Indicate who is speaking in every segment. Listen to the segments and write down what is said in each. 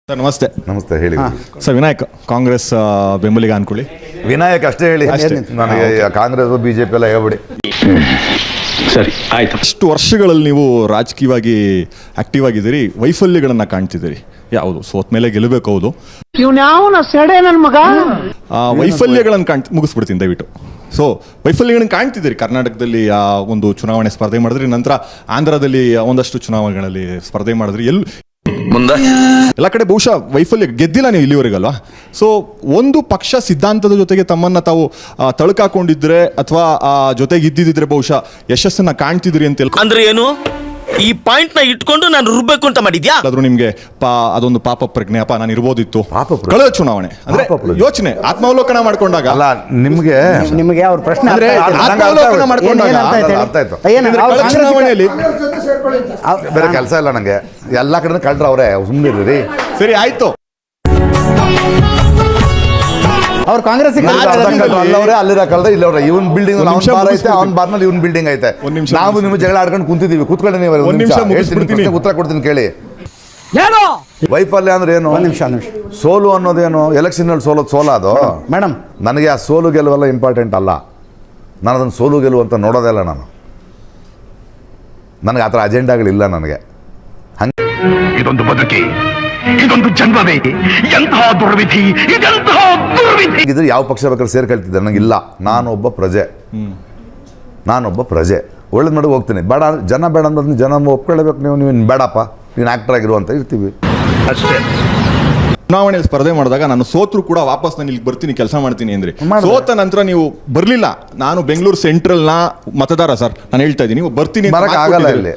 Speaker 1: Sir ನಮಸ್ತೆ.
Speaker 2: ನಮಸ್ತೆ, ಹೇಳಿ.
Speaker 1: ಸರ್ ವಿನಾಯಕ್ ಕಾಂಗ್ರೆಸ್ ಬೆಂಬಲಿಗ ಅನ್ಕೊಳ್ಳಿ.
Speaker 2: ವಿನಾಯಕ್ ಅಷ್ಟೇ ಹೇಳಿ, ನನಗೆ ಕಾಂಗ್ರೆಸ್ ಬಿಜೆಪಿ ಎಲ್ಲ ಹೇಳ್ಬಿಡಿ.
Speaker 3: ಸರಿ ಆಯ್ತು.
Speaker 1: ಇಷ್ಟು ವರ್ಷಗಳಲ್ಲಿ ನೀವು ರಾಜಕೀಯವಾಗಿ ಆಕ್ಟಿವ್ ಆಗಿದ್ದೀರಿ, ವೈಫಲ್ಯಗಳನ್ನ ಕಾಣ್ತಿದ್ದೀರಿ. ಯಾವುದು ಸೋತ್ ಮೇಲೆ ಗೆಲ್ಲಬೇಕು, ಹೌದು. ವೈಫಲ್ಯಗಳನ್ನು ಮುಗಿಸ್ಬಿಡ್ತೀನಿ ದಯವಿಟ್ಟು. ಸೊ ವೈಫಲ್ಯಗಳನ್ನು ಕಾಣ್ತಿದ್ದೀರಿ. ಕರ್ನಾಟಕದಲ್ಲಿ ಒಂದು ಚುನಾವಣೆ ಸ್ಪರ್ಧೆ ಮಾಡಿದ್ರಿ, ನಂತರ ಆಂಧ್ರದಲ್ಲಿ ಒಂದಷ್ಟು ಚುನಾವಣೆಗಳಲ್ಲಿ ಸ್ಪರ್ಧೆ ಮಾಡಿದ್ರಿ. ಎಲ್ಲ ಕಡೆ ಬಹುಶಃ ವೈಫಲ್ಯ, ಗೆದ್ದಿಲ್ಲ ನೀವು ಇಲ್ಲಿವರೆಗಲ್ವಾ. ಸೊ ಒಂದು ಪಕ್ಷ ಸಿದ್ಧಾಂತದ ಜೊತೆಗೆ ತಮ್ಮನ್ನ ತಾವು ತಳುಕಾಕೊಂಡಿದ್ರೆ ಅಥವಾ ಜೊತೆಗೆ ಇದ್ದಿದ್ರೆ ಬಹುಶಃ ಯಶಸ್ಸನ್ನ ಕಾಣ್ತಿದ್ರಿ ಅಂತ
Speaker 4: ಅಂದ್ರೆ ಏನು, ಈ ಪಾಯಿಂಟ್ ನ ಇಟ್ಕೊಂಡು ನಾನು ರುಬ್ಬೇಕು ಅಂತ ಮಾಡಿದ್ಯಾ?
Speaker 1: ಆದ್ರೂ ನಿಮ್ಗೆ ಅದೊಂದು ಪಾಪ ಪ್ರಜ್ಞೆ, ಅಪ್ಪ ನಾನು ಇರ್ಬೋದಿತ್ತು. ಕಳೆದ ಚುನಾವಣೆ ಅಂದ್ರೆ ಯೋಚನೆ, ಆತ್ಮಾವಲೋಕನ ಮಾಡ್ಕೊಂಡಾಗ
Speaker 2: ಅಲ್ಲ, ನಿಮ್ಗೆ ಅವ್ರ ಪ್ರಶ್ನೆ
Speaker 1: ಆತ್ಮಾವಲೋಕನ ಮಾಡ್ಕೊಂಡಾಗ ಚುನಾವಣೆಯಲ್ಲಿ
Speaker 2: ಬೇರೆ ಕೆಲಸ ಇಲ್ಲ ನಂಗೆ, ಎಲ್ಲಾ ಕಡೆ ಕಳ್ರ ಅವ್ರೆ, ಸುಮ್ಮನಿರಿ.
Speaker 1: ಸರಿ ಆಯ್ತು,
Speaker 5: ಅವ್ರು ಕಾಂಗ್ರೆಸ್
Speaker 2: ಅಲ್ಲವ್ರೆ, ಅಲ್ಲಿರ ಕಳ್ದ ಇಲ್ಲವ್ರೆ. ಇವನ್ ಬಿಲ್ಡಿಂಗ್ ಬಾರ್ ಐತೆ, ಅವ್ನ ಬಾರ್ನಲ್ಲಿ ಇವನ್ ಬಿಲ್ಡಿಂಗ್ ಐತೆ. ನಾವು ನಿಮ್ಮ ಜಗಳ ಆಡ್ಕೊಂಡು ಕುಂತಿದೀವಿ, ಕೂತ್ಕೊಳ್ಳಿ. ನೀವು ಉತ್ತರ ಕೊಡ್ತೀನಿ ಕೇಳಿ. ವೈಫಲ್ಯ ಅಂದ್ರೆ ಏನು?
Speaker 5: ಒಂದ್ ನಿಮಿಷ.
Speaker 2: ಸೋಲು ಅನ್ನೋದೇನು? ಎಲೆಕ್ಷನ್ ಅಲ್ಲಿ ಸೋಲ ಅದು
Speaker 5: ಮೇಡಮ್.
Speaker 2: ನನಗೆ ಆ ಸೋಲು ಗೆಲುವೆಲ್ಲ ಇಂಪಾರ್ಟೆಂಟ್ ಅಲ್ಲ. ನಾನು ಅದನ್ನು ಸೋಲು ಗೆಲುವು ಅಂತ ನೋಡೋದೇ ಇಲ್ಲ. ನನಗೆ ಆ ಥರ ಅಜೆಂಡಾಗಳಿಲ್ಲ ನನಗೆ.
Speaker 3: ಇದೊಂದು ಬದುಕಿ, ಇದೊಂದು ಜನ್ಮವೇ, ಎಂತಹ ದುರ್ವಿಧಿ, ಇದೆಂತಹ ದುರ್ವಿಧಿ.
Speaker 2: ಇದ್ರೆ ಯಾವ ಪಕ್ಷ ಬೇಕಾದ್ರೆ ಸೇರ್ಕೊಳ್ತಿದ್ದೆ, ನನಗಿಲ್ಲ. ನಾನೊಬ್ಬ ಪ್ರಜೆ, ಒಳ್ಳೇದು ಮಾಡಿ ಹೋಗ್ತೀನಿ. ಬೇಡ ಜನ ಬೇಡ ಅಂದ್ರೆ ಜನ ಒಪ್ಕೊಳ್ಬೇಕು. ನೀವು ಬೇಡಪ್ಪ, ನೀನು ಆ್ಯಕ್ಟರ್ ಆಗಿರು ಅಂತ ಇರ್ತೀವಿ
Speaker 3: ಅಷ್ಟೇ.
Speaker 1: ಚುನಾವಣೆಯಲ್ಲಿ ಸ್ಪರ್ಧೆ ಮಾಡಿದಾಗ ನಾನು ಸೋತ್ರು ಕೂಡ ವಾಪಸ್ ನಾನು ಇಲ್ಲಿ ಬರ್ತೀನಿ, ಕೆಲಸ ಮಾಡ್ತೀನಿ ಅಂದ್ರೆ, ಸೋತ ನಂತರ ನೀವು ಬರ್ಲಿಲ್ಲ. ನಾನು ಬೆಂಗಳೂರು ಸೆಂಟ್ರಲ್ ನ ಮತದಾರ ಸರ್, ನಾನು ಹೇಳ್ತಾ ಇದ್ದೀನಿ, ನೀವು ಬರ್ತೀನಿ
Speaker 2: ಆಗಲ್ಲ. ಇಲ್ಲಿ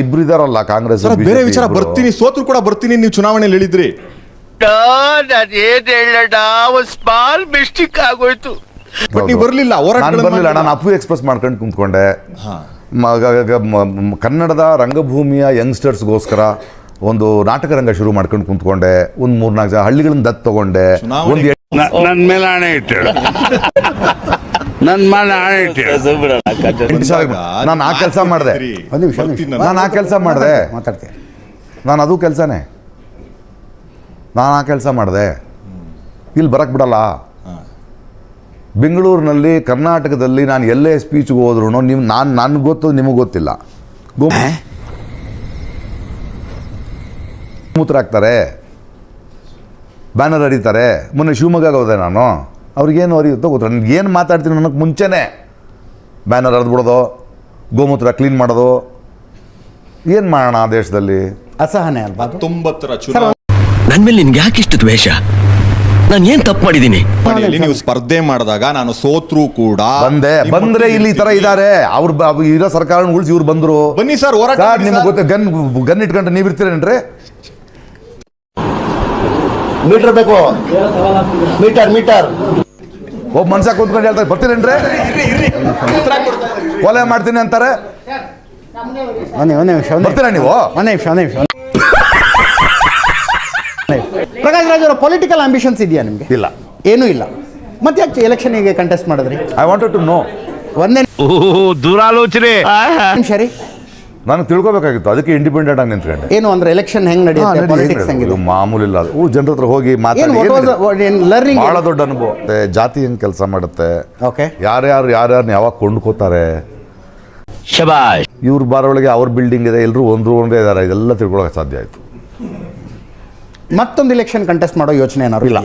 Speaker 2: ಇಬ್ರು ಇದಾರಲ್ಲ ಕಾಂಗ್ರೆಸ್,
Speaker 1: ಬೇರೆ ವಿಚಾರ. ಬರ್ತೀನಿ, ಸೋತ್ರು ಕೂಡ ಬರ್ತೀನಿ ನೀವು ಚುನಾವಣೆಯಲ್ಲಿ ಹೇಳಿದ್ರಿ.
Speaker 4: ಸ್ಮಾಲ್ ಮಿಸ್ಟೇಕ್ ಆಗೋಯ್ತು.
Speaker 1: ಬಟ್ ನೀವು ಬರ್ಲಿಲ್ಲ,
Speaker 2: ಬರ್ಲಿಲ್ಲ. ನಾನು ಅಪ್ಪು ಎಕ್ಸ್ಪ್ರೆಸ್ ಮಾಡ್ಕೊಂಡು ಕುಂತ್ಕೊಂಡೆ. ಕನ್ನಡದ ರಂಗಭೂಮಿಯ ಯಂಗ್ಸ್ಟರ್ಸ್ಗೋಸ್ಕರ ಒಂದು ನಾಟಕ ರಂಗ ಶುರು ಮಾಡ್ಕೊಂಡು ಕುಂತ್ಕೊಂಡೆ. ಒಂದು 3-4 ಜನ ಹಳ್ಳಿಗಳನ್ನ ದತ್ತು ತಗೊಂಡೆ.
Speaker 3: ನನ್ನ ಮೇಲೆ ಆಣೆ ಇಟ್ಟೇಳು, ನನ್ನ ಮೇಲೆ ಆಣೆ ಇಟ್ಟೇಳು.
Speaker 2: ನಾನು ಆ ಕೆಲಸ ಮಾಡಿದೆ. ನಾನು ಅದು ಕೆಲಸನೇ. ನಾನು ಆ ಕೆಲಸ ಮಾಡಿದೆ. ಇಲ್ಲಿ ಬರಕ್ ಬಿಡಲ್ಲ. ಬೆಂಗಳೂರಿನಲ್ಲಿ, ಕರ್ನಾಟಕದಲ್ಲಿ ನಾನು ಎಲ್ಲೇ ಸ್ಪೀಚ್ಗೆ ಹೋದ್ರು ನೀವು ನನಗೆ ಗೊತ್ತು, ನಿಮಗೆ ಗೊತ್ತಿಲ್ಲ. ಮೂತ್ರ ಹಾಕ್ತಾರೆ, ಬ್ಯಾನರ್ ಹರಿತಾರೆ. ಮೊನ್ನೆ ಶಿವಮೊಗ್ಗ ಹೋದೆ ನಾನು. ಅವ್ರಿಗೇನು ಹರಿಯುತ್ತೋ ಗೊತ್ತಿಲ್ಲ. ನನಗೆ ಏನು ಮಾತಾಡ್ತೀನಿ ನನಗೆ ಮುಂಚೆನೇ ಬ್ಯಾನರ್ ಹರಿದ್ಬಿಡೋದು, ಗೋಮೂತ್ರ ಕ್ಲೀನ್ ಮಾಡೋದು. ಏನು ಮಾಡೋಣ ಆ ದೇಶದಲ್ಲಿ?
Speaker 5: ಅಸಹನೆ ಅಲ್ವಾ?
Speaker 1: 90ರ ಚುನಾವಣೆ
Speaker 4: ನನ್ನ ಮೇಲೆ ನಿನ್ಗೆ ಯಾಕೆ ಇಷ್ಟು ದ್ವೇಷ? ನಾನು ಏನ್ ತಪ್ಪು ಮಾಡಿದ್ದೀನಿ?
Speaker 1: ನೀವು ಸ್ಪರ್ಧೆ ಮಾಡಿದಾಗ ನಾನು ಸೋತ್ರು ಕೂಡ
Speaker 2: ಬಂದ್ರೆ ಇಲ್ಲಿ ಈ ತರ ಇದಾರೆ. ಅವ್ರು ಇರೋ ಸರ್ಕಾರ ಉಳಿಸಿ ಇವ್ರು ಬಂದ್ರು.
Speaker 1: ಬನ್ನಿ ಸರ್,
Speaker 2: ನಿಮ್ಗೆ ಗೊತ್ತ, ಗನ್ ಇಟ್ಕೊಂಡು ನೀವ್ ಇರ್ತೀರೇನ್ರಿ?
Speaker 5: ಮೀಟರ್ ಬೇಕು, ಮೀಟರ್.
Speaker 2: ಒಬ್ಬ ಮನ್ಸ ಕೂತ್ಕೊಂಡು ಹೇಳ್ತಾರೆ, ಬರ್ತೀರೇನ್ರಿ? ಕೊಲೆ ಮಾಡ್ತೀನಿ ಅಂತಾರೆ. ಬರ್ತೀರಾ ನೀವು?
Speaker 5: ಪ್ರಕಾಶ್ ರಾಜ್ ಅವರ ಪೊಲಿಟಿಕಲ್ ಆಂಬಿಷನ್ಸ್ ಇದೆಯಾ ನಿಮ್ಗೆ?
Speaker 2: ಇಲ್ಲ,
Speaker 5: ಏನೂ ಇಲ್ಲ. ಮತ್ತೆ ಯಾಕೆ ಎಲೆಕ್ಷನ್ಗೆ ಕಂಟೆಸ್ಟ್ ಮಾಡಿದ್ರಿ?
Speaker 2: I wanted to know.
Speaker 5: ಒಂದೇ
Speaker 3: ದುರಾಲೋಚನೆ.
Speaker 5: ಸರಿ,
Speaker 2: ನಾನು ತಿಳ್ಕೊಬೇಕಾಗಿತ್ತು, ಅದಕ್ಕೆ ಇಂಡಿಪೆಂಡೆಂಟ್ ಆಗಿ ನಿಂತ್ಕೊಂಡೆ.
Speaker 5: ಏನು ಅಂದ್ರೆ ಎಲೆಕ್ಷನ್ ಹೆಂಗ್ ನಡೆಯುತ್ತೆ, ಪಾಲಿಟಿಕ್ಸ್ ಹೆಂಗಿದೆ?
Speaker 2: ಮಾಮೂಲಿ ಇಲ್ಲ. ಜನರ ಹತ್ರ ಹೋಗಿ ಮಾತಾಡಿ ಬಹಳ ದೊಡ್ಡ ಅನುಭವ. ಜಾತಿ ಹೆಂಗ್ ಕೆಲಸ ಮಾಡುತ್ತೆ, ಯಾರ್ಯಾರನ್ನ ಯಾವಾಗ ಕೊಂಡ್ಕೋತಾರೆ, ಇವ್ರ ಬಾರೊಳಗೆ ಅವ್ರ ಬಿಲ್ಡಿಂಗ್ ಇದೆ, ಎಲ್ಲರೂ ಒಂದೇ ಇದಾರೆ, ಇದೆಲ್ಲ ತಿಳ್ಕೊಳಕ್ಕೆ ಸಾಧ್ಯ ಆಯ್ತು.
Speaker 5: ಮತ್ತೊಂದು ಎಲೆಕ್ಷನ್ ಕಂಟೆಸ್ಟ್ ಮಾಡೋ ಯೋಚನೆ ಏನಾದ್ರು ಇಲ್ಲ?